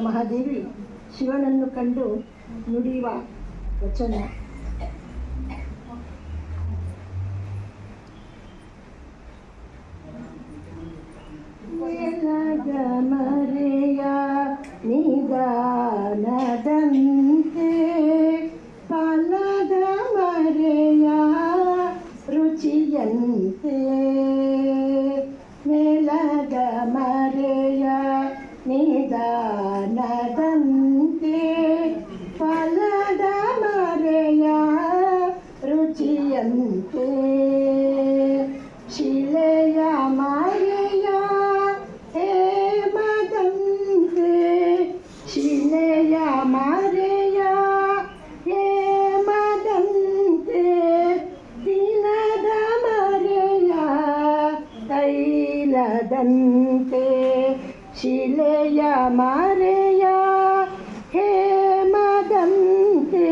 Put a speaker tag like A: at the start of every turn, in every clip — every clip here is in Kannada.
A: ಮಹಾದೇವಿ ಶಿವನನ್ನು ಕಂಡು ನುಡಿಯುವ ವಚನ. ಮರೆಯ ನಿಧಾನದಂತೆ ಫಲದ ಮರೆಯ ರುಚಿಯಂತೆ ಮೇಲದ ಮರೆಯ ನಿಧಾನದಂತೆ ಫಲದ ಮರೆಯ ರುಚಿಯಂತೆ ಶಿಲೆಯ ಮರೆಯ ಹೇಮದಂತೆ ಶಿಲೆಯ ಮರೆಯ ಹೇಮದಂತೆ ದಿನದ ಮರೆಯ ತೈಲದಂತೆ ಶಿಲೆಯ ಮರೆಯ ಹೇಮದಂತೆ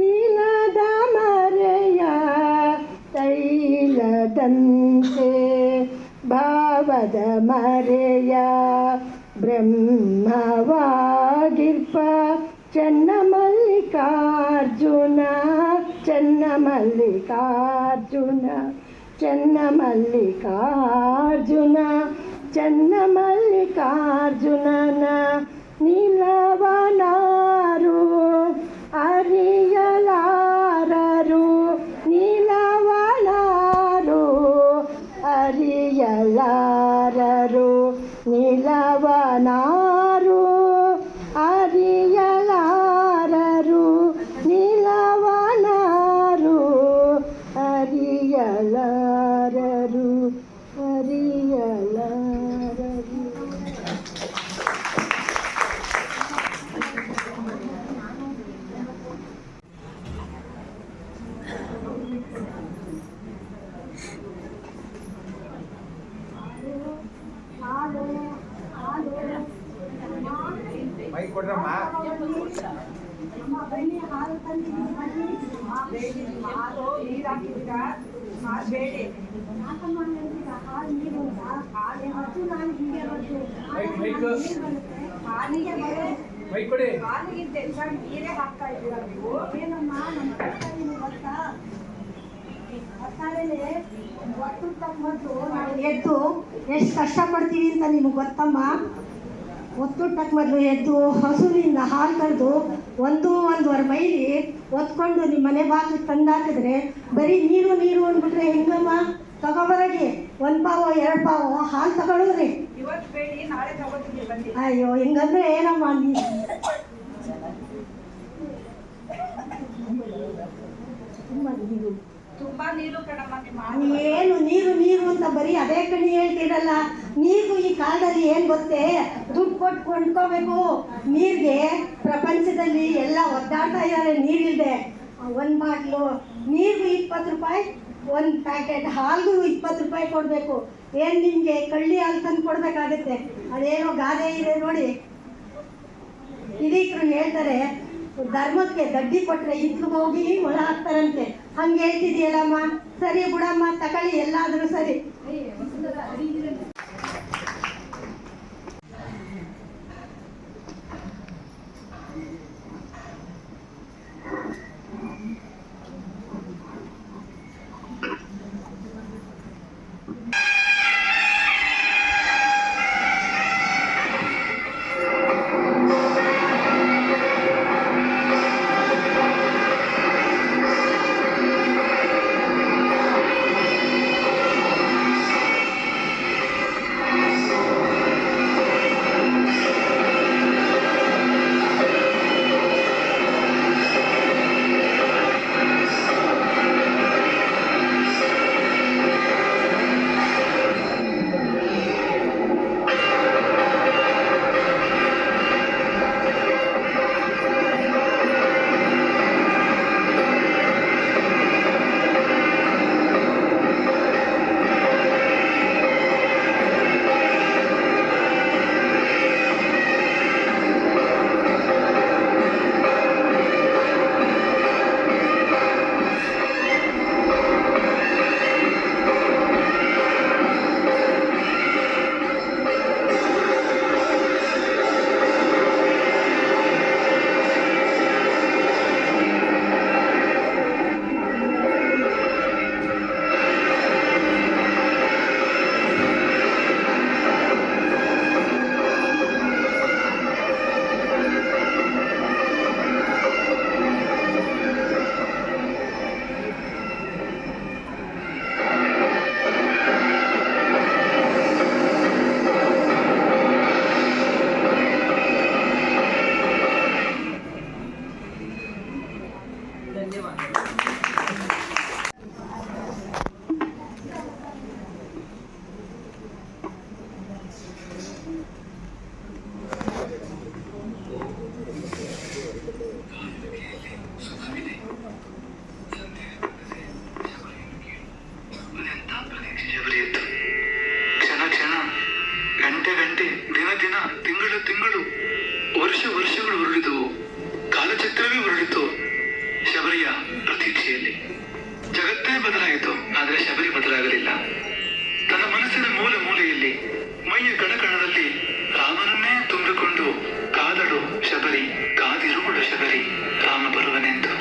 A: ದಿನದ ಮರೆಯ ತೈಲದಂತೆ ಭಾವದ ಮರೆಯ ಬ್ರಹ್ಮವಾಗಿರ್ಪ ಚನ್ನಮಲ್ಲಿಕಾರ್ಜುನ ಚನ್ನಮಲ್ಲಿಕಾರ್ಜುನ ಚನ್ನಮಲ್ಲಿಕಾರ್ಜುನ ಚನ್ನಮಲ್ಲಿಕಾರ್ಜುನನ ನಿಲವನಾರು ಅರಿಯಲಾರರು ನಿಲವನಾರು ಅರಿಯಲಾರರು ನಿಲವನಾರು ಅರಿಯಲಾರರು ನಿಲವನಾರು ಅರಿಯಲಾರರು ಅರಿಯಲಾರರು.
B: ಮೈಕ್ ಕೊಡ್ರಮ್ಮ. ಮೈಕ್ ಕೊಡಿ.
C: ನೀರೇ ಹಾಕ್ತಾ ಇದ್ದೀರಾ ನೀವು? ಏನಮ್ಮ ನಮ್ಮ ಕಷ್ಟ ಏನು ಗೊತ್ತಾ? ಒಟ್ಟು ತಮ್ಮದ್ದು ನಾವು ಎದ್ದು ಎಷ್ಟು ಕಷ್ಟಪಡ್ತೀವಿ ಅಂತ ನಿಮಗೆ ಗೊತ್ತಮ್ಮ. ಒತ್ತುಟ್ಟಕ್ಕೆ ಮೊದಲು ಎದ್ದು ಹಸುವಿನಿಂದ ಹಾಲು ಕರೆದು ಒಂದೂವರೆ ಮೈಲಿ ಒತ್ಕೊಂಡು ನಿಮ್ಮ ಮನೆ ಬಾಗಿಲು ತಂದಾಕಿದ್ರೆ ಬರೀ ನೀರು ನೀರು ಅಂದ್ಬಿಟ್ರೆ ಹೆಂಗಮ್ಮ? ತಗೊಬರಗಿ 1 ಪಾವು 2 ಪಾವು ಹಾಲು ತಗೊಳ್ಳೋದ್ರಿ. ಅಯ್ಯೋ ಹಿಂಗಂದ್ರೆ ಏನಮ್ಮ ನೀರು ಏನು ನೀರು ನೀರು ಅಂತ ಬರೀ ಅದೇ ಕಣಿ ಹೇಳ್ತೀರಲ್ಲ. ನೀರು ಈ ಕಾಲದಲ್ಲಿ ಏನು ಗೊತ್ತೇ? ದುಡ್ಡು ಕೊಟ್ಟು ಕೊಂಡ್ಕೋಬೇಕು ನೀರಿಗೆ. ಪ್ರಪಂಚದಲ್ಲಿ ಎಲ್ಲ ಒದ್ದಾಡ್ತಾ ಇದ್ದಾರೆ ನೀರಿಲ್ಲದೆ. 1 ಬಾಟ್ಲು ನೀರಿಗೂ 20 ರೂಪಾಯಿ, 1 ಪ್ಯಾಕೆಟ್ ಹಾಲಿಗೂ 20 ರೂಪಾಯಿ ಕೊಡಬೇಕು. ಏನು ನಿಮಗೆ ಕಳ್ಳಿ ಹಾಲು ತಂದು ಕೊಡಬೇಕಾಗುತ್ತೆ. ಅದೇನೋ ಗಾದೆ ಇದೆ ನೋಡಿ, ಹಿರೀಕರು ಹೇಳ್ತಾರೆ, ಧರ್ಮಕ್ಕೆ ಗಡ್ಡಿ ಕೊಟ್ಟರೆ ಇತ್ತು ಹೋಗಿ ಮೊಳ ಹಾಕ್ತಾರಂತೆ. ಹಂಗೆ ಹೇಳ್ತಿದೆಯಲ್ಲಮ್ಮ. ಸರಿ ಬಿಡಮ್ಮ, ತಗೊಳ್ಳಿ ಎಲ್ಲಾದರೂ ಸರಿ.
D: ಎವರಿಯಿತು. ಕ್ಷಣ ಕ್ಷಣ, ಗಂಟೆ ಗಂಟೆ, ದಿನ ದಿನ, ತಿಂಗಳು ತಿಂಗಳು, ವರ್ಷ ವರ್ಷಗಳು ಉರುಳಿದವು. ಕಾಲಚಕ್ರವೇ ಉರುಳಿತು ಶಬರಿಯ ಪ್ರತೀಕ್ಷೆಯಲ್ಲಿ. ಜಗತ್ತೇ ಬದಲಾಯಿತು, ಆದರೆ ಶಬರಿ ಬದಲಾಗಲಿಲ್ಲ. ತನ್ನ ಮನಸ್ಸಿನ ಮೂಲೆ ಮೂಲೆಯಲ್ಲಿ, ಮೈಯ ಕಣಕಣದಲ್ಲಿ ರಾಮನನ್ನೇ ತುಂಬಿಕೊಂಡು ಕಾದಳು ಶಬರಿ, ಕಾದಿರುವಳು ಶಬರಿ, ರಾಮ ಬರುವನೆಂದು.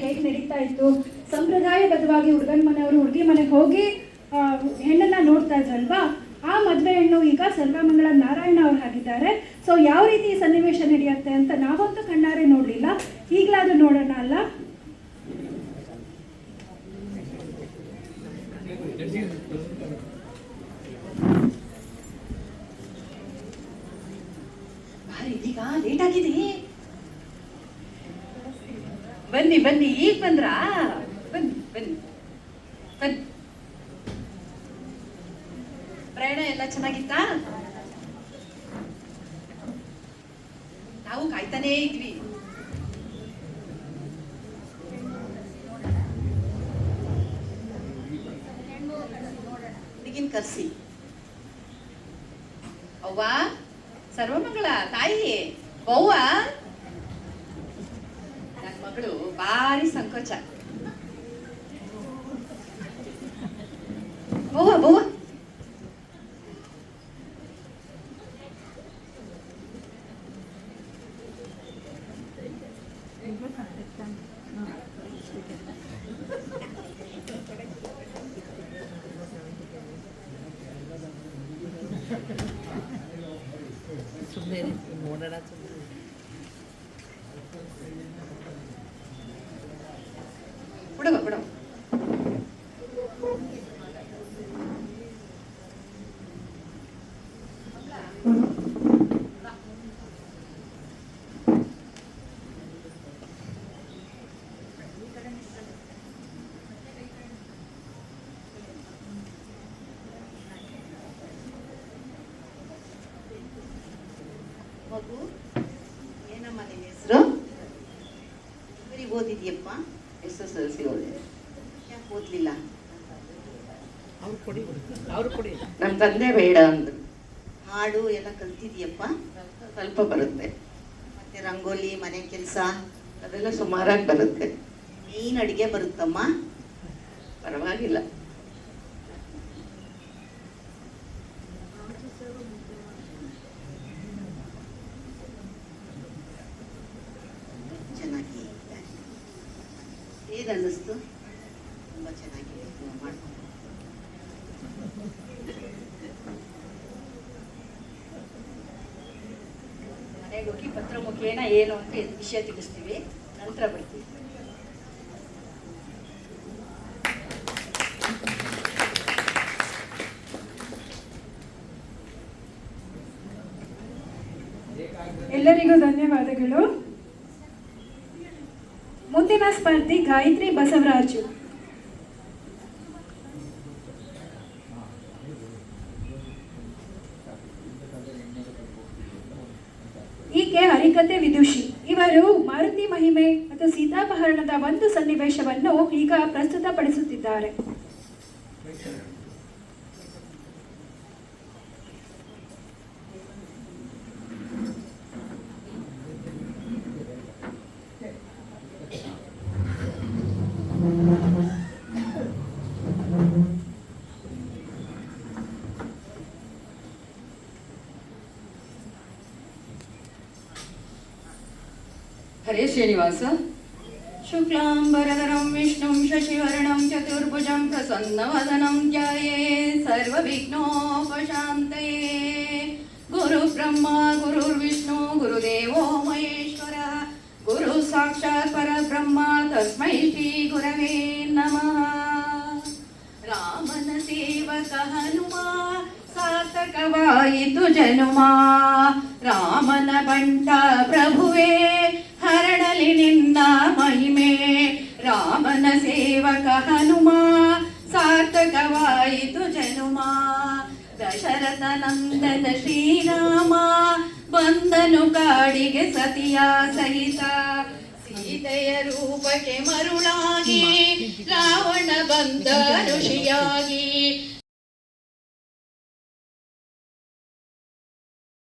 E: ಹೇಗೆ ನಡೀತಾ ಇತ್ತು, ಸಂಪ್ರದಾಯಬದ್ಧವಾಗಿ ಹುಡುಗನ ಮನೆಯವರು ಹುಡುಗಿ ಮನೆಗೆ ಹೋಗಿ ಹೆಣ್ಣನ್ನ ನೋಡ್ತಾ ಇದ್ರಲ್ವಾ, ಆ ಮದುವೆ ಹೆಣ್ಣು ಈಗ ಸರ್ವಮಂಗಳ ನಾರಾಯಣ ಅವ್ರು ಆಗಿದ್ದಾರೆ. ಸೊ ಯಾವ ರೀತಿ ಸನ್ನಿವೇಶ ನಡೆಯುತ್ತೆ ಅಂತ ನಾವಂತೂ ಕಣ್ಣಾರೆ ನೋಡಲಿಲ್ಲ, ಈಗಲಾದ್ರೂ ನೋಡೋಣ ಅಲ್ಲ.
C: ಇದೀಗ ಲೇಟ್ ಆಗಿದೆ. ಬನ್ನಿ ಬನ್ನಿ, ಈಗ ಬಂದ್ರಾ? ಬನ್ನಿ ಬನ್ನಿ ಬನ್ನಿ. ಪ್ರಯಾಣ ಎಲ್ಲ ಚೆನ್ನಾಗಿತ್ತಾ? ನಾವು ಕಾಯ್ತಾನೇ ಇದ್ವಿ. ಹುಡುಗಿನ ಕರ್ಸಿ. ಅವ್ವ ಸರ್ವಮಂಗಳ ತಾಯಿ, ಬವ್ವ ನನ್ನ ಮಗಳು ಭಾರಿ ಸಂಕೋಚ. ಬವ್ವ ಬವ್ವ
F: ಸುಮ್ಮನೆ ನೋಡೋಣ ಸುಮ್ಮನೆ.
C: ಬಿಡವ ಬಿಡವ.
G: ಮಗು, ಏನಮ್ಮ ನಿನ್ನ ಹೆಸರು? ಬರೀ ಓದಿದ್ಯಪ್ಪ? SSLC ಓದಿದೆ. ಯಾಕೆ ಓದಲಿಲ್ಲ?
F: ಅವ್ರು ಕೊಡಿ.
G: ನಮ್ಮ ತಂದೆ ಬೇಡ ಅಂದ್ರು. ಹಾಡು ಎಲ್ಲ ಕಲ್ತಿದ್ಯಪ್ಪ? ಸ್ವಲ್ಪ ಬರುತ್ತೆ. ಮತ್ತೆ ರಂಗೋಲಿ, ಮನೆ ಕೆಲಸ ಅದೆಲ್ಲ ಸುಮಾರಾಗಿ ಬರುತ್ತೆ. ನೀನು ಅಡುಗೆ ಬರುತ್ತಮ್ಮ? ಪರವಾಗಿಲ್ಲ. ಚೆನ್ನಾಗಿ ಏನಿಸ್ತು? ತುಂಬ ಚೆನ್ನಾಗಿದೆ ಮಾಡ್ಕೊಂಡು.
C: ಮನೆಗೆ ಹೋಗಿ ಪತ್ರ ಮುಖೇನ ಏನು ಅಂತ ವಿಷಯ ತಿಳಿಸ್ತೀವಿ, ನಂತರ ಬರ್ತೀವಿ.
E: ಎಲ್ಲರಿಗೂ ಧನ್ಯವಾದಗಳು. ಮುಂದಿನ ಸ್ಪರ್ಧಿ ಗಾಯತ್ರಿ ಬಸವರಾಜು. ಈಕೆ ಹರಿಕತೆ ವಿದುಷಿ. ಇವರು ಮಾರುತಿ ಮಹಿಮೆ ಮತ್ತು ಸೀತಾಪಹರಣದ ಒಂದು ಸನ್ನಿವೇಶವನ್ನು ಈಗ ಪ್ರಸ್ತುತಪಡಿಸುತ್ತಿದ್ದಾರೆ.
C: ಹರೇ ಶ್ರೀನಿವಾಸ.
H: ಶುಕ್ಲಾಂಬರಧರಂ ವಿಷ್ಣುಂ ಶಶಿವರ್ಣಂ ಚತುರ್ಭುಜಂ ಪ್ರಸನ್ನವದನಂ ಧ್ಯಾಯೇತ್ ಸರ್ವವಿಘ್ನೋಪಶಾಂತಯೇ. ಗುರು ಬ್ರಹ್ಮ ಗುರುರ್ವಿಷ್ಣು ಗುರುದೇವೋ ಮಹೇಶ್ವರಃ. ಗುರು ಸಾಕ್ಷಾತ್ ಪರಬ್ರಹ್ಮ ತಸ್ಮೈ ಶ್ರೀ ಗುರವೇ ನಮಃ. ರಾಮನ ಸೇವಕ ಹನುಮ ಸಾರ್ಥಕವಾಯಿತು ಜನುಮ. ರಾಮನ ಬಂಟ ಪ್ರಭುವೇ ಹರಡಲಿ ನಿನ್ನ ಮಹಿಮೆ. ರಾಮನ ಸೇವಕ ಹನುಮ ಸಾರ್ಥಕವಾಯಿತು ಜನುಮ. ದಶರಥ ನಂದನ ಶ್ರೀರಾಮ ಬಂದನು ಕಾಡಿಗೆ ಸತಿಯ ಸಹಿತ. ಸೀತೆಯ ರೂಪಕ್ಕೆ ಮರುಳಾಗಿ ರಾವಣ ಬಂದ ಋಷಿಯಾಗಿ.